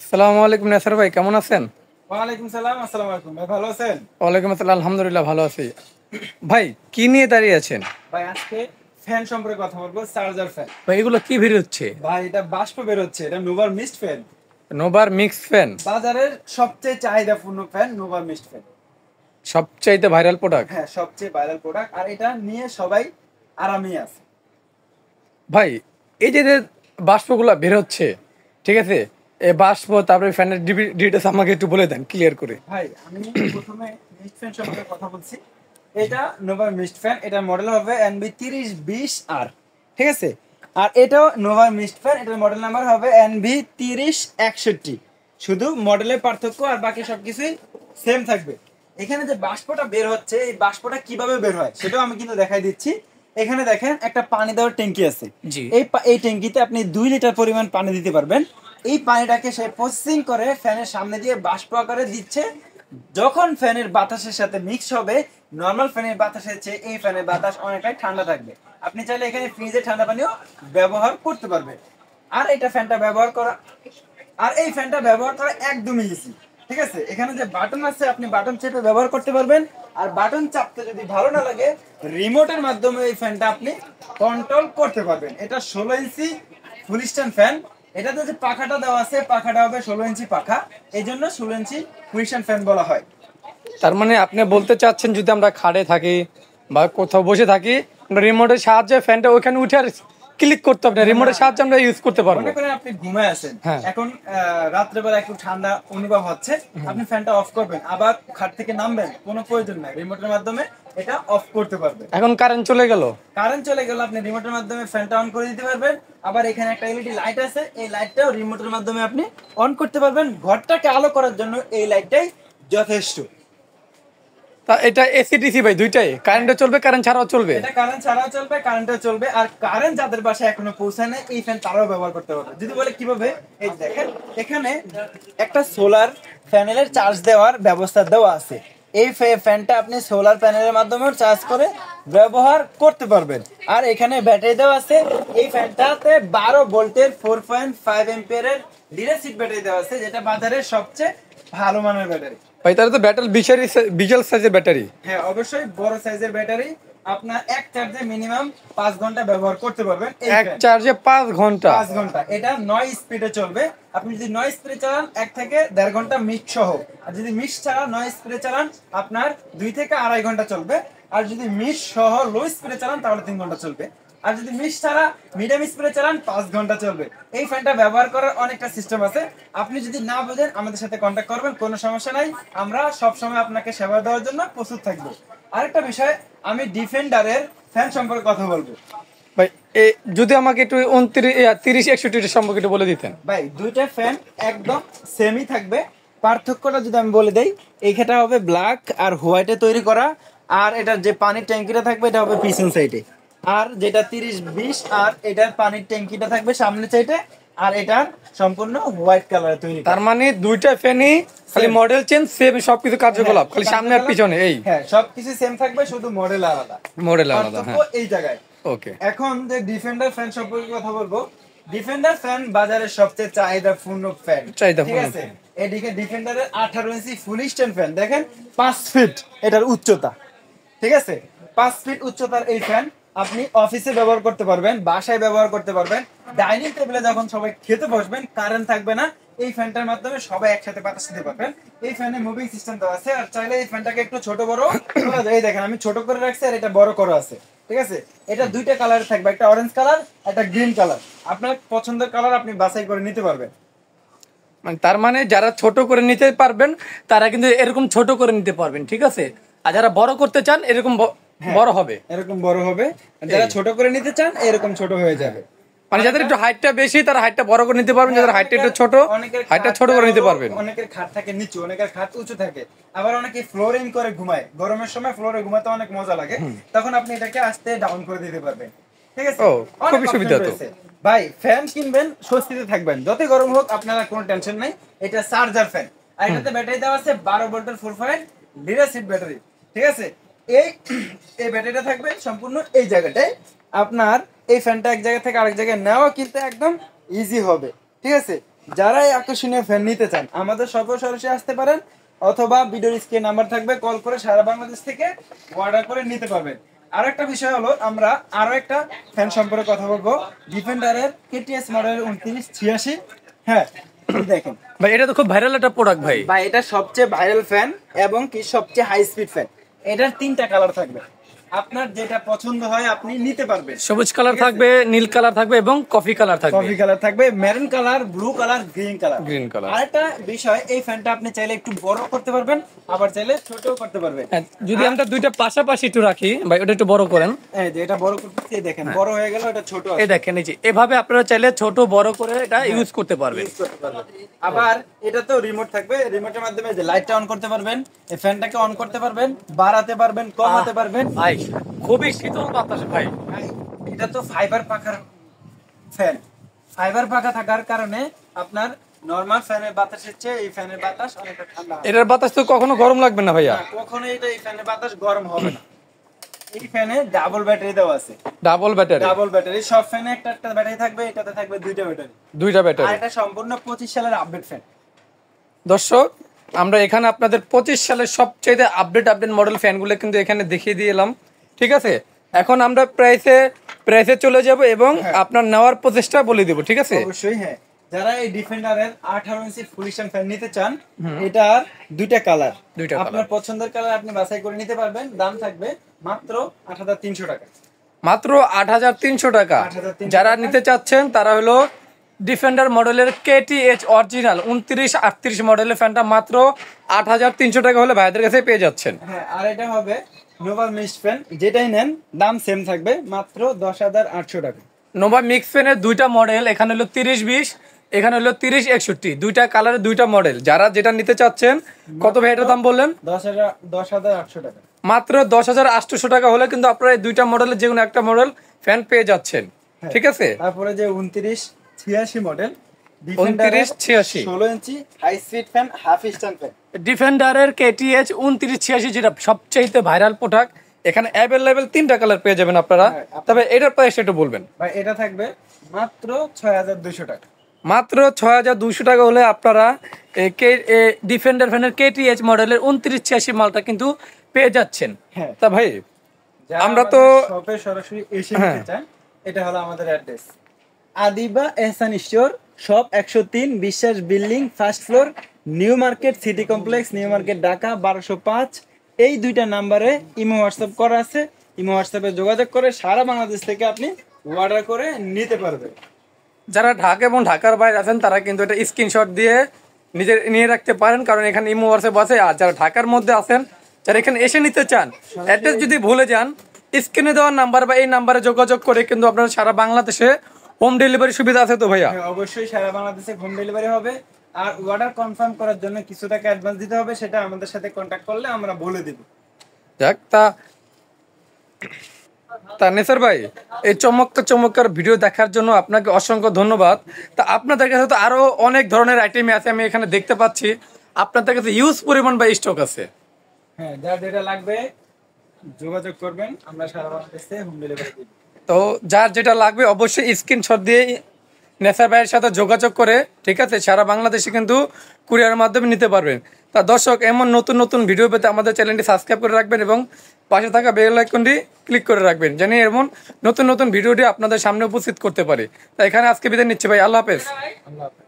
আসসালামু আলাইকুম নাসির ভাই, কেমন আছেন? ওয়ালাইকুম সালাম। আসসালামু আলাইকুম ভাই, ভালো আছেন? ওয়ালাইকুম আসসালাম, আলহামদুলিল্লাহ ভালো আছি। ভাই, কি নিয়ে দাঁড়িয়ে আছেন? ভাই আজকে ফ্যান সম্পর্কে কথা বলবো, চার্জার ফ্যান। ভাই, এগুলো কি বের হচ্ছে? ভাই এটা বাষ্প বের হচ্ছে, এটা নোভার মিস্ট ফ্যান। নোভার মিক্স ফ্যান? বাজারের সবচেয়ে চাহিদাপূর্ণ ফ্যান নোভার মিস্ট ফ্যান। সবচাইতে ভাইরাল প্রোডাক্ট? হ্যাঁ, সবচেয়ে ভাইরাল প্রোডাক্ট, আর এটা নিয়ে সবাই আরামেই আছে। ভাই, এই যে যে বাষ্পগুলো বের হচ্ছে, ঠিক আছে, এই বাষ্প তারপরে ফ্যানের ডিটেলস আমাকে একটু বলে দেন ক্লিয়ার করে। ভাই আমি প্রথমে মিস্ট ফ্যান সম্পর্কে কথা বলছি। এটা নোভার মিস্ট ফ্যান, এটা মডেল হবে NV3020R, ঠিক আছে। আর এটাও নোভার মিস্ট ফ্যান, এটার মডেল নাম্বার হবে NV3061। শুধু মডেলের পার্থক্য, আর বাকি সবকিছুই সেম থাকবে। এখানে যে বাষ্পটা বের হচ্ছে, এই বাষ্পটা কিভাবে বের হয় সেটাও আমি কিন্তু দেখাই দিচ্ছি। এখানে দেখেন একটা পানি দেওয়ার ট্যাঙ্কি আছে। জি। এই ট্যাঙ্কিতে আপনি 2 লিটার পরিমাণ পানি দিতে পারবেন। এই পানিটাকে সে প্রসেসিং করে ফ্যানের সামনে দিয়ে বাষ্প আকারে দিচ্ছে। যখন ফ্যানের বাতাসের সাথে মিক্স হবে, নর্মাল ফ্যানের বাতাসের চেয়ে এই ফ্যানের বাতাস অনেকটাই ঠান্ডা থাকবে। আপনি চাইলে এখানে ফ্রিজে ঠান্ডা পানিও ব্যবহার করতে পারবেন। আর এটা ফ্যানটা ব্যবহার করা আর এই ফ্যানটা ব্যবহার করা একদমই ইজি, ঠিক আছে। এখানে যে বাটন আছে, আপনি বাটন চেপে ব্যবহার করতে পারবেন। আর বাটন চাপতে যদি ভালো না লাগে, রিমোটের মাধ্যমে এই ফ্যানটা আপনি কন্ট্রোল করতে পারবেন। এটা 16 ইঞ্চি ফুল স্ট্যান্ড ফ্যান। এটাতে যে পাখাটা দেওয়া আছে, পাখাটা হবে 16 ইঞ্চি পাখা, এই জন্য 16 ইঞ্চি ফুল স্ট্যান্ড ফ্যান বলা হয়। তার মানে আপনি বলতে চাচ্ছেন, যদি আমরা খাটে থাকি বা কোথাও বসে থাকি, আমরা রিমোটের সাহায্যে ফ্যানটা ওইখানে উঠে আর ক্লিক করতে হবে না, রিমোটের সাহায্যে আমরা ইউজ করতে পারবো। মনে করেন আপনি ঘুমায় আছেন, হ্যাঁ। এখন রাত্রেবেলা একটু ঠান্ডা অনুভব হচ্ছে, আপনি ফ্যানটা অফ করবেন, আবার খাট থেকে নামবেন, কোনো প্রয়োজন নাই, রিমোটের মাধ্যমে এটা অফ করতে পারবেন। এখন কারেন্ট চলে গেল, কারেন্ট চলে গেল, আপনি রিমোটের মাধ্যমে ফ্যানটা অন করে দিতে পারবেন। আবার এখানে একটা এলইডি লাইট আছে, এই লাইটটাও রিমোটের মাধ্যমে আপনি অন করতে পারবেন। ঘরটাকে আলো করার জন্য এই লাইটটাই যথেষ্ট। তা এটা এসি ডিসি ভাই দুইটাই কারেন্টে চলবে, কারেন্ট ছাড়াও চলবে? এটা কারেন্ট ছাড়াও চলবে, কারেন্টও চলবে। আর কারেন্ট যাদের বাসায় এখনো পৌঁছায় না, এই ফ্যান তারাও ব্যবহার করতে পারবে। যদি বলে কিভাবে, এই দেখেন এখানে একটা সোলার প্যানেলের চার্জ দেওয়ার ব্যবস্থা দেওয়া আছে। এই ফ্যানটা আপনি সোলার প্যানেলের মাধ্যমে চার্জ করে ব্যবহার করতে পারবেন। আর এখানে ব্যাটারি দেওয়া আছে। এই ফ্যানটাতে 12 ভোল্টের 4.5 এম্পিয়ারের লিড সিট ব্যাটারি দেওয়া আছে, যেটা বাজারের সবচেয়ে ভালো মানের ব্যাটারি। ভাই, তাহলে তো ব্যাটারি বিশাল সাইজের ব্যাটারি। হ্যাঁ, অবশ্যই বড় সাইজের ব্যাটারি। আপনার এক চার্জে মিনিমাম 5 ঘন্টা ব্যবহার করতে পারবেন। এক চার্জে 5 ঘন্টা? 5 ঘন্টা। এটা 9 স্পিডে চলবে। আপনি যদি 9 স্পিডে চালান, 1 থেকে 1.5 ঘন্টা মিক্স সহ। আর যদি মিক্স ছাড়া 9 স্পিডে চালান, আপনার 2 থেকে 2.5 ঘন্টা চলবে। আর যদি মিক্স সহ লো স্পিডে চালান, তাহলে 3 ঘন্টা চলবে। আর যদি মিক্স ছাড়া মিডিয়াম স্পিডে চালান, 5 ঘন্টা চলবে। এই ফ্যানটা ব্যবহার করার অনেকটা সিস্টেম আছে। আপনি যদি না বোঝেন, আমাদের সাথে কন্ট্যাক্ট করবেন, কোনো সমস্যা নাই। আমরা সব সময় আপনাকে সেবা দেওয়ার জন্য প্রস্তুত থাকবো। আরেকটা বিষয়, আমি ডিফেন্ডারের ফ্যান সম্পর্কে কথা বলবো। ভাই, যদি আমাকে একটু 30 61 সম্পর্কে একটু বলে দিতেন। ভাই, দুইটা ফ্যান একদম সেমই থাকবে। পার্থক্যটা যদি আমি বলে দেই, এইখানটা হবে ব্ল্যাক আর হোয়াইটে তৈরি করা। আর এটার যে পানির ট্যাঙ্কিটা থাকবে, এটা হবে পিছন সাইডে। আর যেটা 30-20, আর এটার পানির ট্যাঙ্কিটা থাকবে সামনের সাইডে। আর এটা সম্পূর্ণ হোয়াইট কালারে তৈরি করা। তার মানে দুইটা ফ্যানই খালি মডেল চেঞ্জ, সেম সবকিছু কার্যকলাপ, খালি সামনে আর পিছনে। এই হ্যাঁ, সবকিছু সেম থাকবে, শুধু মডেল আলাদা। মডেল আলাদা, পার্থক্য হ্যাঁ। এই জায়গায়। ওকে। এখন যে ডিফেন্ডার ফ্যান সম্পর্কে কথা বলবো। ডিফেন্ডার ফ্যান বাজারের সবচেয়ে চাহিদাপূর্ণ ফ্যান, ঠিক আছে। এদিকে ডিফেন্ডারের 18 ইঞ্চি ফুল স্ট্যান্ড ফ্যান দেখেন, 5 ফিট এটার উচ্চতা, ঠিক আছে। 5 ফিট উচ্চতার এই ফ্যান আপনি অফিসে ব্যবহার করতে পারবেন, বাসায় ব্যবহার করতে পারবেন। ডাইনিং টেবিলে যখন সবাই খেতে বসবেন, কারেন্ট থাকবে না, এই ফ্যানটার মাধ্যমে সবাই একসাথে বাতাস নিতে পারবেন। এই ফ্যানে মুভিং সিস্টেম দেওয়া আছে। আর চাইলে এই ফ্যানটাকে একটু ছোট বড় করা যায়। এই দেখেন, আমি ছোট করে রাখছি, আর এটা বড় করা আছে, ঠিক আছে। এটা দুইটা কালার থাকবে, একটা অরেঞ্জ কালার, একটা গ্রিন কালার। আপনার পছন্দের কালার আপনি বাছাই করে নিতে পারবেন। মানে তার মানে যারা ছোট করে নিতে পারবেন, তারা কিন্তু এরকম ছোট করে নিতে পারবেন, ঠিক আছে। আর যারা বড় করতে চান, এরকম বড় হবে, এরকম বড় হবে। যারা ছোট করে নিতে চান, এরকম ছোট হয়ে যাবে। মানে যাদের একটু হাইটটা বেশি, তারা হাইটটা বড় করে নিতে পারবেন, যাদের হাইটটা একটু ছোট, হাইটটা ছোট করে নিতে পারবেন। অনেকের খাট থাকে নিচু, অনেকের খাট উঁচু থাকে। আবার অনেকে ফ্লোরিং করে ঘুমায়, গরমের সময় ফ্লোরে ঘুমাতে অনেক মজা লাগে, তখন আপনি এটাকে আস্তে ডাউন করে দিতে পারবেন, ঠিক আছে। ও, অনেক খুবই option সুবিধা তো। রয়েছে। ভাই, ফ্যান কিনবেন, স্বস্তিতে থাকবেন, যতই গরম হোক আপনারা কোনো টেনশন নাই। এটা চার্জার ফ্যান। আর এটাতে ব্যাটারি দেওয়া আছে 12 ভোল্টের 4.5 লিড ব্যাটারি, ঠিক আছে। এই এই ব্যাটারিটা থাকবে সম্পূর্ণ এই জায়গাটায়। আপনার এই ফ্যানটা এক জায়গা থেকে আরেক জায়গায় নেওয়া কিন্তু একদম ইজি হবে, ঠিক আছে। যারা এই আকর্ষণীয় ফ্যান নিতে চান আমাদের শপে সরাসরি আসতে পারেন, অথবা ভিডিওর স্ক্রিনে নাম্বার থাকবে, কল করে সারা বাংলাদেশ থেকে অর্ডার করে নিতে পারবেন। আর একটা বিষয় হলো, আমরা আরো একটা ফ্যান সম্পর্কে কথা বলবো, ডিফেন্ডারের কেটিএস মডেলের 2986। হ্যাঁ, এই দেখেন ভাই এটা তো খুব ভাইরাল একটা প্রোডাক্ট ভাই। ভাই, এটা সবচেয়ে ভাইরাল ফ্যান এবং কি সবচেয়ে হাই স্পিড ফ্যান। এটার 3টা কালার থাকবে, আপনার যেটা পছন্দ হয় আপনি নিতে পারবেন। সবুজ কালার থাকবে, নীল কালার থাকবে এবং কফি কালার থাকবে। কফি কালার থাকবে, maroon colour, blue colour, green colour. Green colour. আরেকটা বিষয়, এই ফ্যানটা আপনি চাইলে একটু বড় করতে পারবেন, আবার চাইলে ছোটও করতে পারবেন। হ্যাঁ, যদি আমরা দুইটা পাশাপাশি একটু রাখি ভাই, ওটা একটু বড় করেন। এই যে এটা বড় করতেছি, এই দেখেন বড় হয়ে গেল, এটা ছোট আছে। এই দেখেন, এই যে এভাবে আপনারা চাইলে ছোট বড় করে এটা ইউজ করতে পারবেন। ইউজ করতে পারবেন। আবার এটা তো রিমোট থাকবে, রিমোটের মাধ্যমে যে লাইটটা অন করতে পারবেন, এই ফ্যানটাকে অন করতে পারবেন, বাড়াতে পারবেন, কমাতে পারবেন। ভাই খুবই শীতল বাতাস ভাই। এটা তো ফাইবার পাখার ফ্যান, ফাইবার পাখা থাকার কারণে আপনার নরমাল ফ্যানের বাতাসের চেয়ে এই ফ্যানের বাতাস অনেকটা ঠান্ডা হবে। এটার বাতাস তো কখনো গরম লাগবে না ভাইয়া। না, কখনোই এটা এই ফ্যানের বাতাস গরম হবে না। এই ফ্যানে ডাবল ব্যাটারি দেওয়া আছে, ডাবল ব্যাটারি। Double battery. সব ফ্যানে একটা একটা ব্যাটারি থাকবে, এটাতে থাকবে দুইটা ব্যাটারি। দুইটা আর ব্যাটারি। এটা সম্পূর্ণ 25 সালের আপডেট ফ্যান। দর্শক, আমরা এখানে আপনাদের 25 সালের সবচেয়ে আপডেট মডেল ফ্যানগুলো কিন্তু এখানে দেখিয়ে দিয়ে এলাম। ঠিক আছে, এখন আমরা প্রাইসে চলে যাব এবং আপনার নেওয়ার প্রচেষ্টা বলে দেব। ঠিক আছে, অবশ্যই। হ্যাঁ, যারা এই ডিফেন্ডারের 18 ইঞ্চি ফুল স্ট্যান্ড ফ্যান নিতে চান, এটার দুইটা কালার, আপনার পছন্দের কালার আপনি বাছাই করে নিতে পারবেন। দাম থাকবে মাত্র 8300 টাকা। মাত্র 8300 টাকা। 8300 যারা নিতে চাচ্ছেন তারা হলো ডিফেন্ডার মডেলের কেটিএইচ অরিজিনাল 2938 মডেলের ফ্যানটা মাত্র 8300 টাকা হলে ভাইদের কাছে পেয়ে যাচ্ছেন। হ্যাঁ, আর এটা হবে নোভা মিক্স ফ্যান, যেটাই নেন দাম সেম থাকবে, মাত্র 10800 টাকা। নোভা মিক্স ফ্যানের দুইটা মডেল, এখানে হলো 3020, এখানে হলো 3061, দুইটা কালারের দুইটা মডেল। যারা যেটা নিতে চাচ্ছেন, কত ভাই এটার দাম বললেন? 10800 টাকা। মাত্র 10800 টাকা হলে কিন্তু আপনারা এই দুইটা মডেলের যে কোনো একটা মডেল ফ্যান পেয়ে যাচ্ছেন। ঠিক আছে, তারপরে যে 2986 মডেল 2986 16 ইঞ্চি high speed fan, half stand fan, ডিফেন্ডারের কেটিএইচ 2986, যেটা সবচেয়ে ভাইরাল প্রোডাক্ট। এখানে অ্যাভেলেবেল 3টা কালার পেয়ে যাবেন আপনারা। তবে এটার প্রাইস একটু বলবেন ভাই। এটা থাকবে মাত্র 6200 টাকা। মাত্র 6200 টাকা হলে আপনারা ডিফেন্ডার ফ্যানের কেটিএইচ মডেলের 2986 মালটা কিন্তু পেয়ে যাচ্ছেন। তা ভাই আমরা তো শপে সরাসরি এসে নিতে চান, এটা হলো আমাদের অ্যাড্রেস, আদিবা এহসান স্টোর, শপ 103, বিশ্বাস building, first floor, new market city complex, new market, Dhaka 1205। এই দুইটা নাম্বারে ইমো হোয়াটসঅ্যাপ করা আছে, ইমো হোয়াটসঅ্যাপে যোগাযোগ করে সারা বাংলাদেশ থেকে আপনি অর্ডার করে নিতে পারবেন। যারা ঢাকা এবং ঢাকার বাইরে আছেন তারা কিন্তু এটা স্ক্রিনশট দিয়ে নিজের নিয়ে রাখতে পারেন, কারণ এখানে ইমো হোয়াটসঅ্যাপ আছে। আর যারা ঢাকার মধ্যে আছেন, যারা এখানে এসে নিতে চান, অ্যাড্রেস যদি ভুলে যান, স্ক্রিনে দেওয়ার নাম্বার বা এই নাম্বারে যোগাযোগ করে কিন্তু আপনারা সারা বাংলাদেশে হোম ডেলিভারি সুবিধা আছে তো ভাইয়া? অবশ্যই সারা বাংলাদেশে হোম ডেলিভারি হবে। আর অর্ডার কনফার্ম করার জন্য কিছু টাকা অ্যাডভান্স দিতে হবে, সেটা আমাদের সাথে কন্ট্যাক্ট করলে আমরা বলে দেব। যাক, তা নেসার ভাই, এই চমৎকার ভিডিও দেখার জন্য আপনাকে অসংখ্য ধন্যবাদ। তা আপনাদের কাছে তো আরো অনেক ধরনের আইটেম আছে, আমি এখানে দেখতে পাচ্ছি আপনাদের কাছে হিউজ পরিমাণ বা স্টক আছে। হ্যাঁ, যার যেটা লাগবে যোগাযোগ করবেন, আমরা সারা বাংলাদেশে হোম ডেলিভারি দিব। তো যার যেটা লাগবে অবশ্যই স্ক্রিনশট দিয়ে নেসার ভাইয়ের সাথে যোগাযোগ করে, ঠিক আছে, সারা বাংলাদেশে কিন্তু কুরিয়ারের মাধ্যমে নিতে পারবেন। তা দর্শক, এমন নতুন ভিডিও পেতে আমাদের চ্যানেলটি সাবস্ক্রাইব করে রাখবেন এবং পাশে থাকা বেল আইকনটি ক্লিক করে রাখবেন, জানি এমন নতুন ভিডিওটি আপনাদের সামনে উপস্থিত করতে পারে। তা এখানে আজকে বিদায় নিচ্ছি ভাই, আল্লাহ হাফেজ। আল্লাহ হাফেজ।